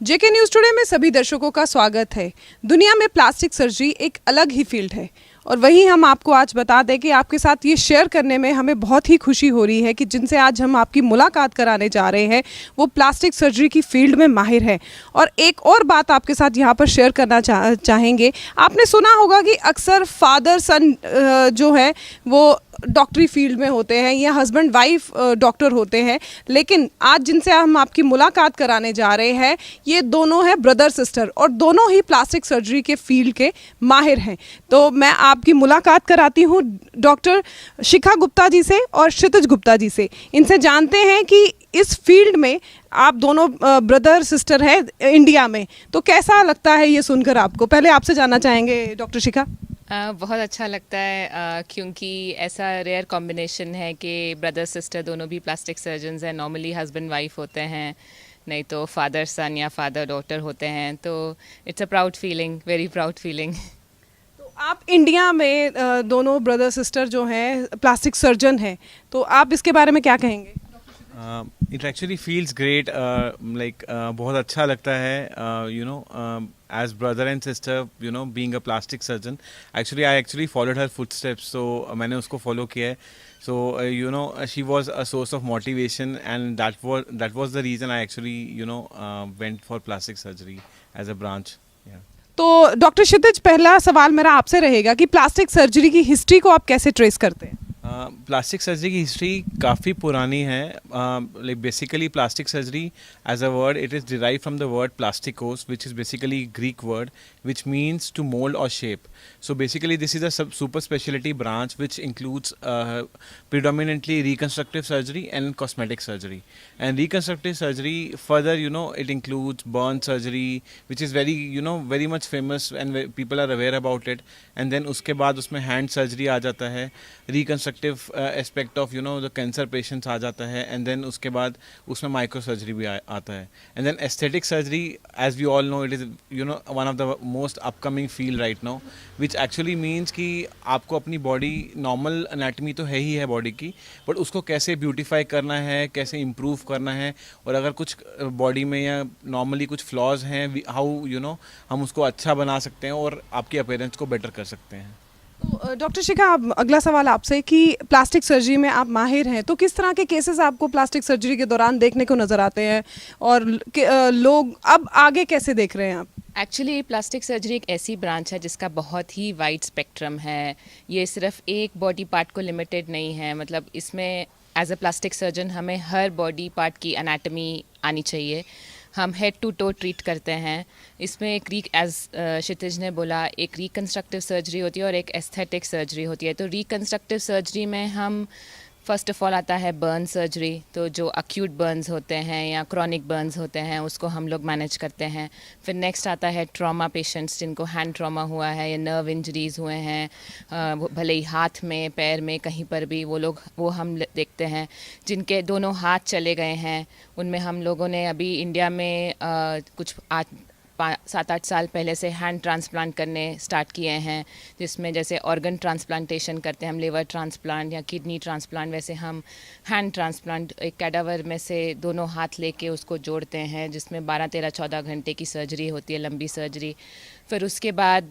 जेके news today में सभी दर्शकों का स्वागत है। दुनिया में प्लास्टिक सर्जरी एक अलग ही फील्ड है और वही हम आपको आज बता दें कि आपके साथ ये शेयर करने में हमें बहुत ही खुशी हो रही है कि जिनसे आज हम आपकी मुलाकात कराने जा रहे हैं वो प्लास्टिक सर्जरी की फील्ड में माहिर है। और एक और बात आपके साथ यहाँ पर शेयर करना चाहेंगे। आपने सुना होगा कि अक्सर फादर सन जो है वो डॉक्टरी फील्ड में होते हैं या हस्बैंड वाइफ डॉक्टर होते हैं, लेकिन आज जिनसे हम आपकी मुलाकात कराने जा रहे हैं ये दोनों हैं ब्रदर सिस्टर और दोनों ही प्लास्टिक सर्जरी के फील्ड के माहिर हैं। तो मैं आपकी मुलाकात कराती हूँ डॉक्टर शिखा गुप्ता जी से और क्षितिज गुप्ता जी से। इनसे जानते हैं कि इस फील्ड में आप दोनों ब्रदर सिस्टर हैं इंडिया में, तो कैसा लगता है ये सुनकर आपको? पहले आपसे जानना चाहेंगे डॉक्टर शिखा। बहुत अच्छा लगता है क्योंकि ऐसा रेयर कॉम्बिनेशन है कि ब्रदर सिस्टर दोनों भी प्लास्टिक सर्जन्स हैं। नॉर्मली हस्बैंड वाइफ होते हैं, नहीं तो फादर सन या फादर डॉटर होते हैं। तो it's a proud feeling, very proud feeling. तो आप इंडिया में दोनों ब्रदर सिस्टर जो हैं प्लास्टिक सर्जन हैं, तो आप इसके बारे में क्या कहेंगे? It actually feels great, बहुत अच्छा लगता है, as brother and sister, being a plastic surgeon. Actually, I actually followed her footsteps, so मैंने उसको follow किया है. So, she was a source of motivation, and that was the reason I actually, went for plastic surgery as a branch. Yeah. तो doctor क्षितिज, पहला सवाल मेरा आपसे रहेगा कि प्लास्टिक सर्जरी की हिस्ट्री को आप कैसे ट्रेस करते हैं? प्लास्टिक सर्जरी की हिस्ट्री काफ़ी पुरानी है. Like basically plastic surgery as a word it is derive from the word plastikos which is basically Greek word which means to mold or shape. So basically this is a super specialty branch which includes predominantly reconstructive surgery and cosmetic surgery. And reconstructive surgery further, it includes burn surgery, which is very, very much famous and people are aware about it. And then उसके बाद उसमें hand surgery आ जाता है, reconstructive aspect of, the cancer patients आ जाता है, and then उसके बाद उसमें micro surgery भी आता है. And then aesthetic surgery, as we all know, it is, one of the most upcoming field right now, which actually means कि आपको अपनी बॉडी, नॉर्मल एनाटमी तो है ही है बॉडी की, बट उसको कैसे ब्यूटीफाई करना है, कैसे इम्प्रूव करना है, और अगर कुछ बॉडी में या नॉर्मली कुछ फ्लॉज हैं, हाउ हम उसको अच्छा बना सकते हैं और आपकी अपीयरेंस को बेटर कर सकते हैं. तो डॉक्टर शिखा, अगला सवाल आपसे कि प्लास्टिक सर्जरी में आप माहिर हैं, तो किस तरह के केसेस आपको प्लास्टिक सर्जरी के दौरान देखने को नज़र आते हैं और लोग अब आगे कैसे देख रहे हैं आप? एक्चुअली प्लास्टिक सर्जरी एक ऐसी ब्रांच है जिसका बहुत ही वाइड स्पेक्ट्रम है. ये सिर्फ एक बॉडी पार्ट को लिमिटेड नहीं है. मतलब इसमें एज अ प्लास्टिक सर्जन हमें हर बॉडी पार्ट की एनाटमी आनी चाहिए. हम हेड टू टो ट्रीट करते हैं. इसमें एक एज क्षितिज ने बोला, एक रिकन्स्ट्रक्टिव सर्जरी होती है और एक एस्थेटिक सर्जरी होती है. तो रिकन्स्ट्रक्टिव सर्जरी में हम फर्स्ट ऑफ ऑल आता है बर्न सर्जरी. तो जो अक्यूट बर्न्स होते हैं या क्रॉनिक बर्न्स होते हैं उसको हम लोग मैनेज करते हैं. फिर नेक्स्ट आता है ट्रॉमा पेशेंट्स, जिनको हैंड ट्रॉमा हुआ है या नर्व इंजरीज़ हुए हैं, भले ही हाथ में, पैर में, कहीं पर भी, वो हम देखते हैं. जिनके दोनों हाथ चले गए हैं उनमें हम लोगों ने अभी इंडिया में कुछ 7-8 साल पहले से हैंड ट्रांसप्लांट करने स्टार्ट किए हैं, जिसमें जैसे ऑर्गन ट्रांसप्लांटेशन करते हैं हम, लिवर ट्रांसप्लांट या किडनी ट्रांसप्लांट, वैसे हम हैंड ट्रांसप्लांट एक कैडावर में से दोनों हाथ लेके उसको जोड़ते हैं, जिसमें 12-13-14 घंटे की सर्जरी होती है, लंबी सर्जरी. फिर उसके बाद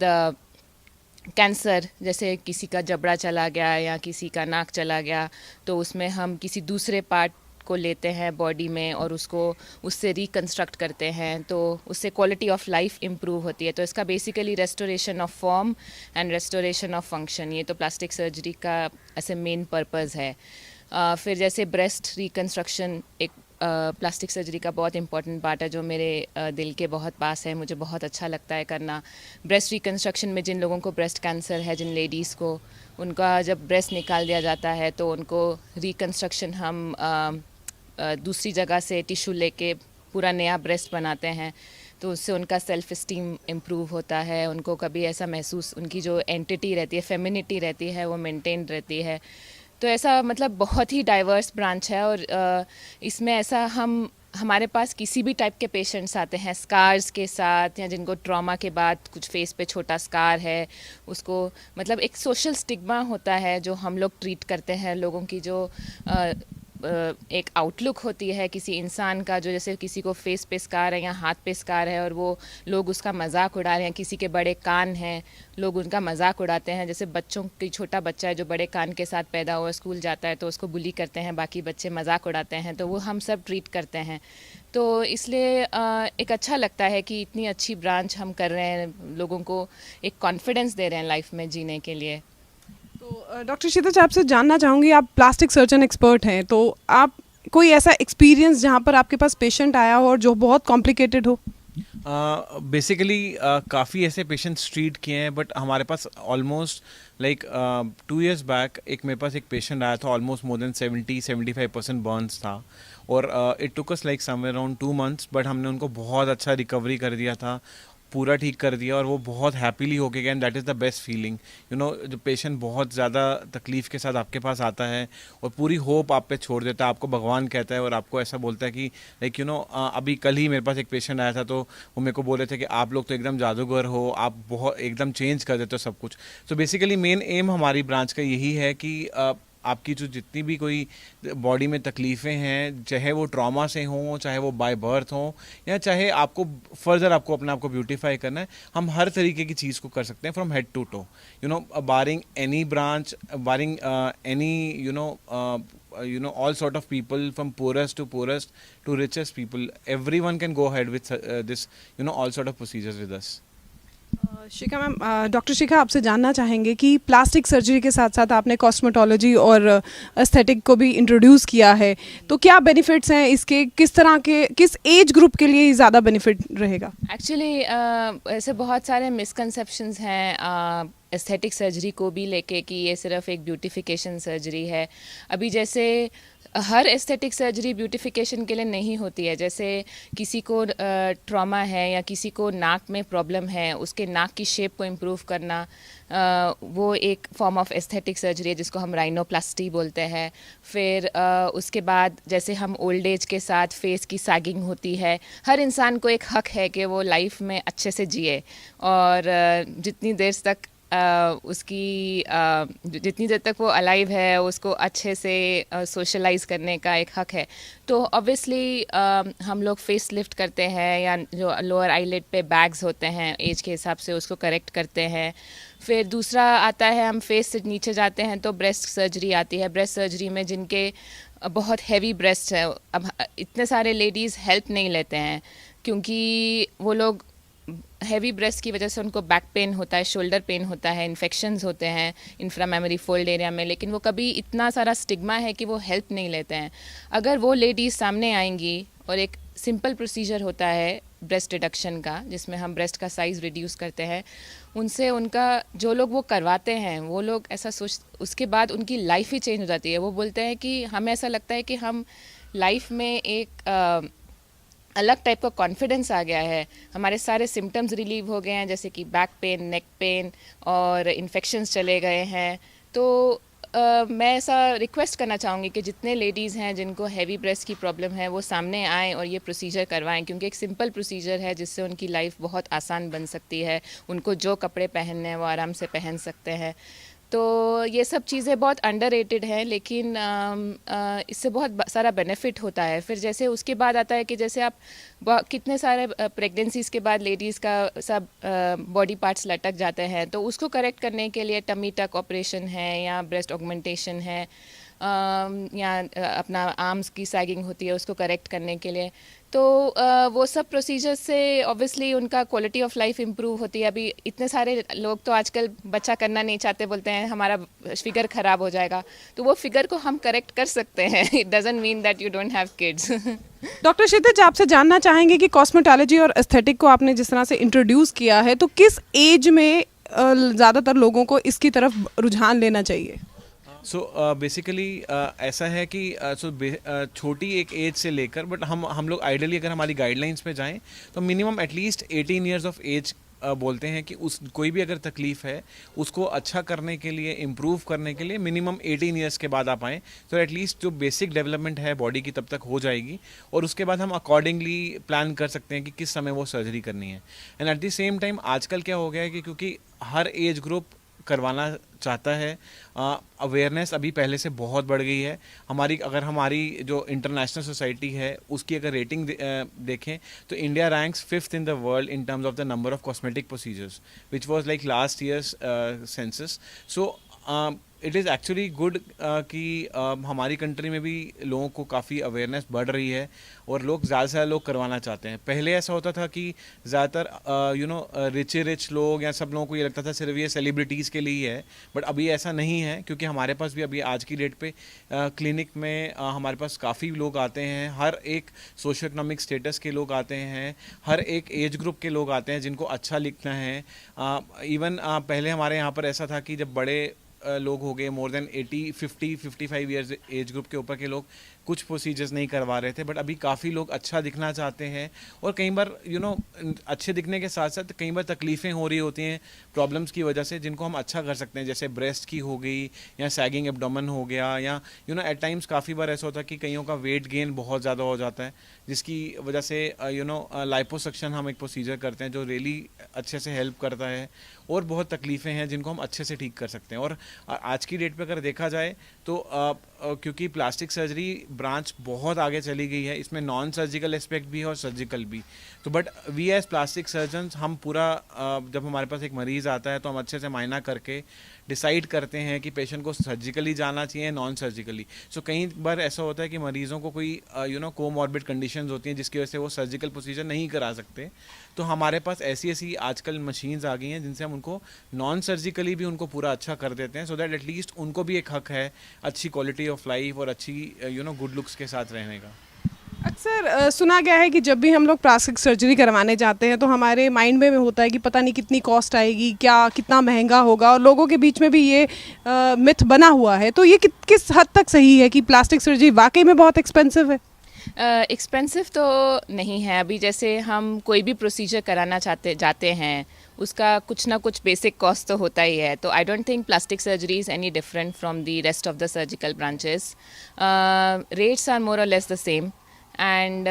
कैंसर, जैसे किसी का जबड़ा चला गया या किसी का नाक चला गया, तो उसमें हम किसी दूसरे पार्ट को लेते हैं बॉडी में और उससे रिकन्स्ट्रक्ट करते हैं, तो उससे क्वालिटी ऑफ लाइफ इम्प्रूव होती है. तो इसका basically restoration of form and restoration of function, ये तो प्लास्टिक सर्जरी का ऐसे मेन पर्पस है. फिर जैसे ब्रेस्ट रिकन्स्ट्रक्शन एक प्लास्टिक सर्जरी का बहुत इंपॉर्टेंट पार्ट है जो मेरे दिल के बहुत पास है. मुझे बहुत अच्छा लगता है करना. ब्रेस्ट रिकन्स्ट्रक्शन में जिन लोगों को ब्रेस्ट कैंसर है, जिन लेडीज़ को, उनका जब ब्रेस्ट निकाल दिया जाता है तो उनको रिकन्स्ट्रक्शन हम दूसरी जगह से टिश्यू लेके पूरा नया ब्रेस्ट बनाते हैं. तो उससे उनका सेल्फ इस्टीम इम्प्रूव होता है. उनको कभी ऐसा महसूस, उनकी जो एंटिटी रहती है, फेमिनिटी रहती है, वो मेंटेन रहती है. तो ऐसा मतलब बहुत ही डाइवर्स ब्रांच है. और इसमें ऐसा हमारे पास किसी भी टाइप के पेशेंट्स आते हैं स्कार्स के साथ, या जिनको ट्रॉमा के बाद कुछ फेस पे छोटा स्कार है, उसको मतलब एक सोशल स्टिग्मा होता है जो हम लोग ट्रीट करते हैं. लोगों की जो एक आउटलुक होती है किसी इंसान का, जो जैसे किसी को फेस पे स्कार है या हाथ पे स्कार है और वो लोग उसका मजाक उड़ा रहे हैं, किसी के बड़े कान हैं लोग उनका मजाक उड़ाते हैं, जैसे बच्चों की छोटा बच्चा है जो बड़े कान के साथ पैदा हुआ स्कूल जाता है तो उसको बुली करते हैं, बाकी बच्चे मजाक उड़ाते हैं, तो वो हम सब ट्रीट करते हैं। तो इसलिए एक अच्छा लगता है कि इतनी अच्छी ब्रांच हम कर रहे हैं, लोगों को एक कॉन्फिडेंस दे रहे हैं लाइफ में जीने के लिए। तो डॉक्टर क्षितिज, आपसे जानना चाहूँगी, आप प्लास्टिक सर्जन एक्सपर्ट हैं, तो आप कोई ऐसा एक्सपीरियंस जहाँ पर आपके पास पेशेंट आया हो और जो बहुत कॉम्प्लिकेटेड हो? बेसिकली काफ़ी ऐसे पेशेंट्स ट्रीट किए हैं, बट हमारे पास ऑलमोस्ट लाइक 2 years बैक एक मेरे पास एक पेशेंट आया था, ऑलमोस्ट मोर देन 70-75% बर्न्स था, और it took us like somewhere around 2 months, but हमने उनको बहुत अच्छा रिकवरी कर दिया था, पूरा ठीक कर दिया, और वो बहुत हैप्पीली होके गए, and that is the best feeling. You know, जो पेशेंट बहुत ज़्यादा तकलीफ़ के साथ आपके पास आता है और पूरी होप आप पे छोड़ देता है, आपको भगवान कहता है और आपको ऐसा बोलता है कि लाइक यू नो, अभी कल ही मेरे पास एक पेशेंट आया था, तो वो मेरे को बोल रहे थे कि आप लोग तो एकदम जादूगर हो, आप बहुत एकदम चेंज कर देते हो सब कुछ। सो बेसिकली मेन एम हमारी ब्रांच का यही है कि आपकी जो जितनी भी कोई बॉडी में तकलीफ़ें हैं, चाहे वो ट्रॉमा से हों, चाहे वो बाय बर्थ हों, या चाहे आपको फर्दर आपको अपने आप को ब्यूटीफाई करना है, हम हर तरीके की चीज़ को कर सकते हैं from head to toe, you know, barring any branch, barring any you know, all sort of people, from poorest to richest people, everyone can go ahead with this, you know, all sort of procedures with us. Shikha ma'am, doctor Shikha, आपसे जानना चाहेंगे कि plastic surgery के साथ साथ आपने cosmetology और aesthetic को भी इंट्रोड्यूस किया है, तो क्या बेनिफिट्स हैं इसके, किस तरह के, किस एज ग्रुप के लिए ज़्यादा बेनिफिट रहेगा? एक्चुअली ऐसे बहुत सारे मिसकंसेप्शंस हैं एस्थेटिक सर्जरी को भी लेके कि ये सिर्फ एक ब्यूटिफिकेशन सर्जरी है। अभी जैसे हर एस्थेटिक सर्जरी ब्यूटिफिकेशन के लिए नहीं होती है, जैसे किसी को ट्रॉमा है या किसी को नाक में प्रॉब्लम है, उसके नाक की शेप को इम्प्रूव करना, वो एक फॉर्म ऑफ एस्थेटिक सर्जरी है जिसको हम राइनोप्लास्टी बोलते हैं। फिर उसके बाद जैसे हम ओल्ड एज के साथ फेस की सैगिंग होती है, हर इंसान को एक हक है कि वो लाइफ में अच्छे से जिए, और जितनी देर तक जितनी देर तक वो अलाइव है उसको अच्छे से सोशलाइज करने का एक हक है। तो ऑब्वियसली हम लोग फेस लिफ्ट करते हैं, या जो लोअर आईलिड पे बैग्स होते हैं एज के हिसाब से उसको करेक्ट करते हैं। फिर दूसरा आता है, हम फेस से नीचे जाते हैं तो ब्रेस्ट सर्जरी आती है। ब्रेस्ट सर्जरी में जिनके बहुत हैवी ब्रेस्ट है, अब इतने सारे लेडीज़ हेल्प नहीं लेते हैं क्योंकि वो लोग हैवी ब्रेस्ट की वजह से उनको बैक पेन होता है, शोल्डर पेन होता है, इन्फेक्शंस होते हैं इंफ्रामेमरी फोल्ड एरिया में, लेकिन वो कभी इतना सारा स्टिग्मा है कि वो हेल्प नहीं लेते हैं। अगर वो लेडीज़ सामने आएंगी और एक सिंपल प्रोसीजर होता है ब्रेस्ट रिडक्शन का, जिसमें हम ब्रेस्ट का साइज़ रिड्यूस करते हैं, उनसे उनका जो लोग वो करवाते हैं वो लोग ऐसा उसके बाद उनकी लाइफ ही चेंज हो जाती है। वो बोलते हैं कि हमें ऐसा लगता है कि हम लाइफ में एक अलग टाइप का कॉन्फिडेंस आ गया है, हमारे सारे सिम्टम्स रिलीव हो गए हैं, जैसे कि बैक पेन, नेक पेन और इन्फेक्शंस चले गए हैं। तो मैं ऐसा रिक्वेस्ट करना चाहूँगी कि जितने लेडीज़ हैं जिनको हैवी ब्रेस्ट की प्रॉब्लम है वो सामने आएँ और ये प्रोसीजर करवाएं, क्योंकि एक सिंपल प्रोसीजर है जिससे उनकी लाइफ बहुत आसान बन सकती है। उनको जो कपड़े पहनने हैं वो आराम से पहन सकते हैं। तो ये सब चीज़ें बहुत अंडररेटेड हैं, लेकिन इससे बहुत सारा बेनिफिट होता है। फिर जैसे उसके बाद आता है कि जैसे आप कितने सारे प्रेगनेंसीज़ के बाद लेडीज़ का सब बॉडी पार्ट्स लटक जाते हैं, तो उसको करेक्ट करने के लिए टमी टक ऑपरेशन है या ब्रेस्ट ऑगमेंटेशन है, या अपना आर्म्स की सैगिंग होती है उसको करेक्ट करने के लिए। तो वो सब प्रोसीजर से ऑब्वियसली उनका क्वालिटी ऑफ लाइफ इम्प्रूव होती है। अभी इतने सारे लोग तो आजकल बच्चा करना नहीं चाहते, बोलते हैं हमारा फिगर ख़राब हो जाएगा, तो वो फिगर को हम करेक्ट कर सकते हैं। It doesn't mean that you don't have kids. Doctor Kshitij, आपसे जानना चाहेंगे कि कॉस्मेटोलॉजी और एस्थेटिक को आपने जिस तरह से इंट्रोड्यूस किया है, तो किस एज में ज़्यादातर लोगों को इसकी तरफ रुझान लेना चाहिए? सो बेसिकली ऐसा है कि छोटी एक एज से लेकर, बट हम लोग आइडियली अगर हमारी गाइडलाइंस पे जाएं तो minimum at least 18 years of age बोलते हैं कि उस कोई भी अगर तकलीफ़ है उसको अच्छा करने के लिए, इम्प्रूव करने के लिए मिनिमम 18 years के बाद आप आएँ, तो एटलीस्ट जो बेसिक डेवलपमेंट है बॉडी की तब तक हो जाएगी, और उसके बाद हम अकॉर्डिंगली प्लान कर सकते हैं कि किस समय वो सर्जरी करनी है। And eight the same time आजकल क्या हो गया है कि क्योंकि हर एज ग्रुप करवाना चाहता है। अवेयरनेस अभी पहले से बहुत बढ़ गई है। हमारी जो इंटरनेशनल सोसाइटी है उसकी अगर रेटिंग देखें तो India ranks 5th in the world in terms of the number of cosmetic procedures which was like last years census. So it is actually good कि हमारी कंट्री में भी लोगों को काफ़ी अवेयरनेस बढ़ रही है और लोग ज़्यादा से ज़्यादा लोग करवाना चाहते हैं। पहले ऐसा होता था कि ज़्यादातर रिच लोग या सब लोगों को ये लगता था सिर्फ ये सेलिब्रिटीज़ के लिए ही है, बट अभी ऐसा नहीं है, क्योंकि हमारे पास भी अभी आज की डेट पे क्लिनिक में हमारे पास काफ़ी लोग आते हैं। हर एक सोशो इकोनॉमिक स्टेटस के लोग आते हैं, हर एक एज ग्रुप के लोग आते हैं जिनको अच्छा लिखना है। इवन पहले हमारे यहाँ पर ऐसा था कि जब बड़े लोग हो गए more than 55 years age group के ऊपर के लोग कुछ प्रोसीजर्स नहीं करवा रहे थे, बट अभी काफ़ी लोग अच्छा दिखना चाहते हैं। और कई बार अच्छे दिखने के साथ साथ कई बार तकलीफ़ें हो रही होती हैं प्रॉब्लम्स की वजह से, जिनको हम अच्छा कर सकते हैं, जैसे ब्रेस्ट की हो गई या सैगिंग एब्डोमेन हो गया, या एट टाइम्स काफ़ी बार ऐसा होता है कि कईयों का वेट गेन बहुत ज़्यादा हो जाता है, जिसकी वजह से लाइपोसक्शन हम एक प्रोसीजर करते हैं जो रियली अच्छे से हेल्प करता है। और बहुत तकलीफ़ें हैं जिनको हम अच्छे से ठीक कर सकते हैं। और आज की डेट पे अगर देखा जाए तो क्योंकि प्लास्टिक सर्जरी ब्रांच बहुत आगे चली गई है, इसमें नॉन सर्जिकल एस्पेक्ट भी है और सर्जिकल भी। तो but we as plastic surgeons हम पूरा जब हमारे पास एक मरीज़ आता है तो हम अच्छे से मायना करके डिसाइड करते हैं कि पेशेंट को सर्जिकली जाना चाहिए नॉन सर्जिकली। सो कई बार ऐसा होता है कि मरीज़ों को कोई कोमॉर्बिड कंडीशंस होती हैं जिसकी वजह से वो सर्जिकल प्रोसीजर नहीं करा सकते। तो हमारे पास ऐसी ऐसी आजकल मशीन्स आ गई हैं जिनसे हम उनको नॉन सर्जिकली भी उनको पूरा अच्छा कर देते हैं, सो दैट एटलीस्ट उनको भी एक हक है अच्छी क्वालिटी ऑफ लाइफ और अच्छी गुड लुक्स के साथ रहने का। अक्सर सुना गया है कि जब भी हम लोग प्लास्टिक सर्जरी करवाने जाते हैं तो हमारे माइंड में होता है कि पता नहीं कितनी कॉस्ट आएगी, क्या कितना महंगा होगा, और लोगों के बीच में भी ये मिथ बना हुआ है। तो ये किस हद तक सही है कि प्लास्टिक सर्जरी वाकई में बहुत एक्सपेंसिव है? एक्सपेंसिव तो नहीं है। अभी जैसे हम कोई भी प्रोसीजर कराना जाते हैं उसका कुछ ना कुछ बेसिक कॉस्ट तो होता ही है। तो I don't think plastic surgery is any different from the rest of the surgical branches. Rates are more और लेस द सेम। एंड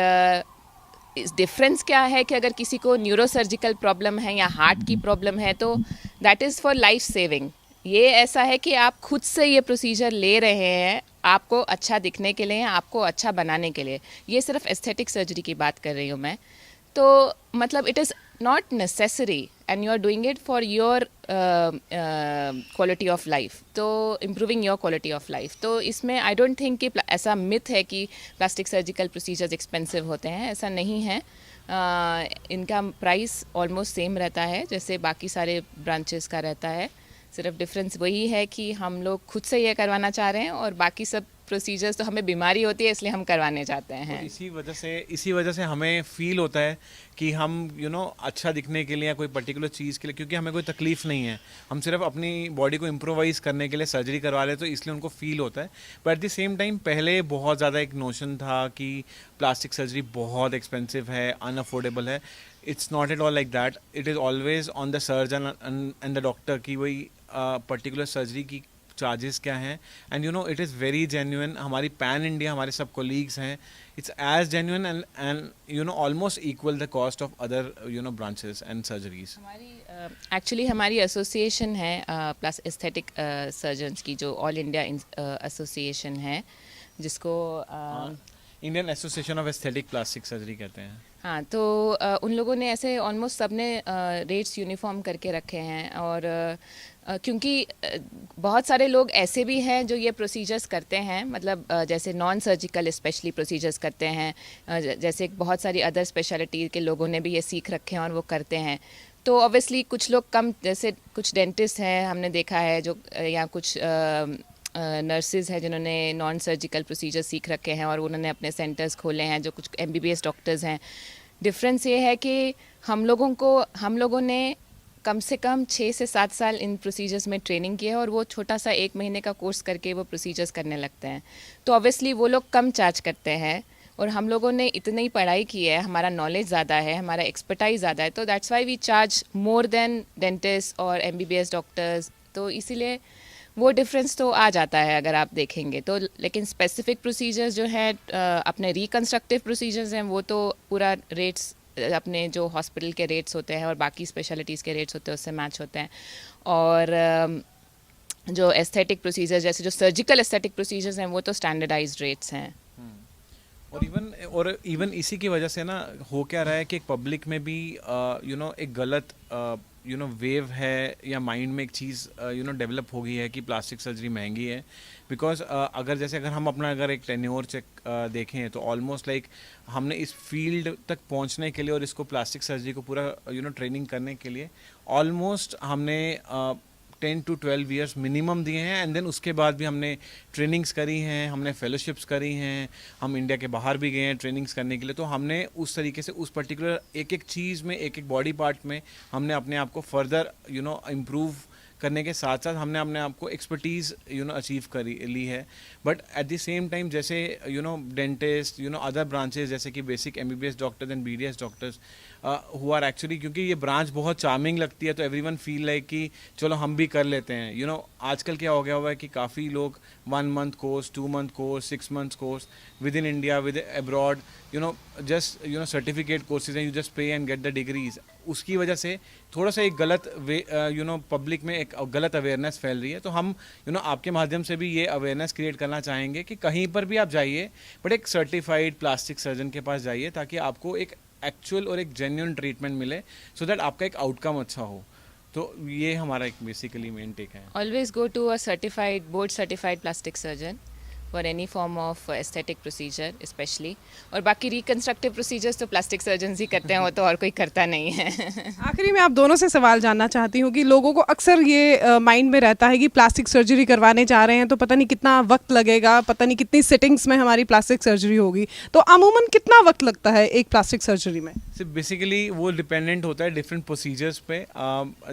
इस डिफरेंस क्या है कि अगर किसी को न्यूरोसर्जिकल प्रॉब्लम है या हार्ट की प्रॉब्लम है तो that is for life saving. ये ऐसा है कि आप खुद से ये प्रोसीजर ले रहे हैं आपको अच्छा दिखने के लिए, आपको अच्छा बनाने के लिए। ये सिर्फ एस्थेटिक सर्जरी की बात कर रही हूँ मैं। तो मतलब it is not necessary and you are doing it for your quality of life, तो improving your quality of life. तो इसमें आई डोंट थिंक कि ऐसा मिथ है कि प्लास्टिक सर्जिकल प्रोसीजर्स एक्सपेंसिव होते हैं, ऐसा नहीं है। इनका प्राइस ऑलमोस्ट सेम रहता है जैसे बाकी सारे ब्रांचेस का रहता है। सिर्फ डिफरेंस वही है कि हम लोग खुद से ये करवाना चाह रहे हैं और बाकी सब प्रोसीजर्स तो हमें बीमारी होती है इसलिए हम करवाने चाहते हैं। तो इसी वजह से हमें फील होता है कि हम अच्छा दिखने के लिए या कोई पर्टिकुलर चीज़ के लिए, क्योंकि हमें कोई तकलीफ नहीं है, हम सिर्फ अपनी बॉडी को इम्प्रोवाइज़ करने के लिए सर्जरी करवा ले, तो इसलिए उनको फील होता है। But at the same time पहले बहुत ज़्यादा एक नोशन था कि प्लास्टिक सर्जरी बहुत एक्सपेंसिव है, अनअफोर्डेबल है। It's not at all like that. It is always on the surgeon and the doctor की वही पर्टिकुलर सर्जरी की चार्जेस क्या हैं। And it is very genuine. हमारी पैन इंडिया हमारे सब कोलीग्स हैं, it's as genuine and almost equal the cost of other branches and surgeries. Actually हमारी एसोसिएशन है प्लस एस्थेटिक सर्जन्स की, जो ऑल इंडिया एसोसिएशन है, जिसको Indian association of aesthetic plastic surgery कहते हैं। हाँ, तो उन लोगों ने ऐसे ऑलमोस्ट सब ने रेट्स यूनिफॉर्म करके रखे हैं। और क्योंकि बहुत सारे लोग ऐसे भी हैं जो ये प्रोसीजर्स करते हैं, मतलब जैसे नॉन सर्जिकल स्पेशली प्रोसीजर्स करते हैं, जैसे बहुत सारी अदर स्पेशलिटी के लोगों ने भी ये सीख रखे हैं और वो करते हैं। तो ऑब्वियसली कुछ लोग कम, जैसे कुछ डेंटिस्ट हैं हमने देखा है जो, या कुछ नर्सेज हैं जिन्होंने नॉन सर्जिकल प्रोसीजर सीख रखे हैं और उन्होंने अपने सेंटर्स खोले हैं, जो कुछ MBBS डॉक्टर्स हैं। डिफरेंस ये है कि हम लोगों ने कम से कम 6 से 7 साल इन प्रोसीजर्स में ट्रेनिंग की है और वो छोटा सा 1 महीने का कोर्स करके वो प्रोसीजर्स करने लगते हैं। तो ऑब्वियसली वो लोग कम चार्ज करते हैं और हम लोगों ने इतनी पढ़ाई की है, हमारा नॉलेज ज़्यादा है, हमारा एक्सपर्टाइज ज़्यादा है, तो that's why we charge more than dentist और MBBS डॉक्टर्स। तो इसीलिए वो डिफरेंस तो आ जाता है अगर आप देखेंगे तो। लेकिन स्पेसिफिक प्रोसीजर्स जो हैं, अपने रिकन्स्ट्रक्टिव प्रोसीजर्स हैं, वो तो पूरा रेट्स अपने जो हॉस्पिटल के रेट्स होते हैं और बाकी स्पेशलिटीज़ के रेट्स होते हैं उससे मैच होते हैं। और जो एस्थेटिक प्रोसीजर जैसे जो सर्जिकल एस्थेटिक प्रोसीजर्स हैं वो तो स्टैंडर्डाइज्ड रेट्स हैं। और इवन इसी की वजह से ना हो क्या रहा है कि एक पब्लिक में भी एक गलत वेव है या माइंड में एक चीज़ डेवलप हो गई है कि प्लास्टिक सर्जरी महंगी है। बिकॉज अगर हम अपना अगर एक टेन्योर चेक देखें तो ऑलमोस्ट लाइक हमने इस फील्ड तक पहुंचने के लिए और इसको प्लास्टिक सर्जरी को पूरा ट्रेनिंग करने के लिए ऑलमोस्ट हमने 10 to 12 ईयर्स मिनिमम दिए हैं। एंड देन उसके बाद भी हमने ट्रेनिंग्स करी हैं, हमने फेलोशिप्स करी हैं, हम इंडिया के बाहर भी गए हैं ट्रेनिंग्स करने के लिए। तो हमने उस तरीके से उस पर्टिकुलर एक एक चीज़ में एक एक बॉडी पार्ट में हमने अपने आप को फर्दर इम्प्रूव करने के साथ साथ हमने अपने आप को एक्सपर्टीज़ अचीव करी ली है। But at the same time जैसे डेंटिस्ट अदर ब्रांचेस जैसे कि basic MBBS doctors and BDS doctors who are actually, क्योंकि ये ब्रांच बहुत चार्मिंग लगती है तो एवरीवन फील लाइक कि चलो हम भी कर लेते हैं। आजकल क्या हो गया हुआ है कि काफ़ी लोग 1 month course, 2 month course, 6 months course within India, with abroad, just certificate courses हैं, you just pay and get the degrees. उसकी वजह से थोड़ा सा एक गलत वे पब्लिक में एक गलत अवेयरनेस फैल रही है। तो हम आपके माध्यम से भी ये अवेयरनेस क्रिएट करना चाहेंगे कि कहीं पर भी आप जाइए बट एक सर्टिफाइड प्लास्टिक सर्जन के पास जाइए ताकि आपको एक एक्चुअल और एक जेन्युइन ट्रीटमेंट मिले सो दैट आपका एक आउटकम अच्छा हो। तो ये हमारा एक बेसिकली मेन टेक है। Always go to a certified board certified plastic surgeon for any form of aesthetic procedure specially. और बाकी रिकन्स्ट्रक्टिव प्रोसीजर्स तो प्लास्टिक सर्जन्स ही करते हैं, वो तो और कोई करता नहीं है। आखिरी में आप दोनों से सवाल जानना चाहती हूँ कि लोगों को अक्सर ये माइंड में रहता है कि प्लास्टिक सर्जरी करवाने जा रहे हैं तो पता नहीं कितना वक्त लगेगा, पता नहीं कितनी सिटिंग्स में हमारी प्लास्टिक सर्जरी होगी। तो अमूमन कितना वक्त लगता है एक प्लास्टिक सर्जरी में? बेसिकली वो डिपेंडेंट होता है डिफरेंट प्रोसीजर्स पे।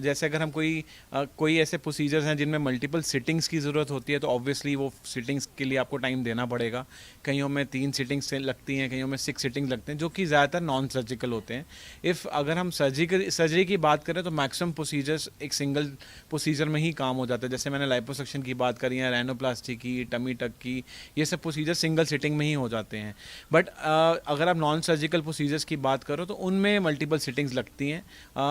जैसे अगर हम कोई ऐसे प्रोसीजर्स हैं जिनमें मल्टीपल सिटिंग्स की ज़रूरत होती है तो ऑब्वियसली वो सिटिंग्स के लिए आपको टाइम देना पड़ेगा। कईयों में 3 सिटिंग्स लगती हैं, कईयों में 6 सिटिंग्स लगते हैं, जो कि ज़्यादातर नॉन सर्जिकल होते हैं। अगर हम सर्जरी की बात करें तो मैक्सिमम प्रोसीजर्स एक सिंगल प्रोसीजर में ही काम हो जाता है। जैसे मैंने लाइपोसक्शन की बात करी है, रैनोप्लास्टी की, टमी टक की, ये सब प्रोसीजर सिंगल सिटिंग में ही हो जाते हैं। बट अगर आप नॉन सर्जिकल प्रोसीजर्स की बात करो तो उनमें मल्टीपल सिटिंग्स लगती हैं।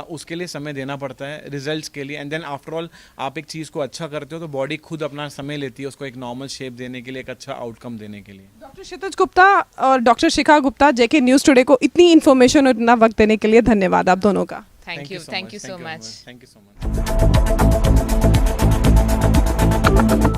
उसके लिए समय देना पड़ता है रिजल्ट्स के लिए। एंड देन आफ्टर ऑल आप एक चीज़ को अच्छा करते हो तो बॉडी खुद अपना समय लेती है उसको एक नॉर्मल शेप देने के लिए, एक अच्छा आउटकम देने के लिए। डॉक्टर क्षितिज गुप्ता और डॉक्टर शिखा गुप्ता JK न्यूज़ टुडे को इतनी इन्फॉर्मेशन और इतना वक्त देने के लिए धन्यवाद आप दोनों का। Thank you so much. Thank you so much.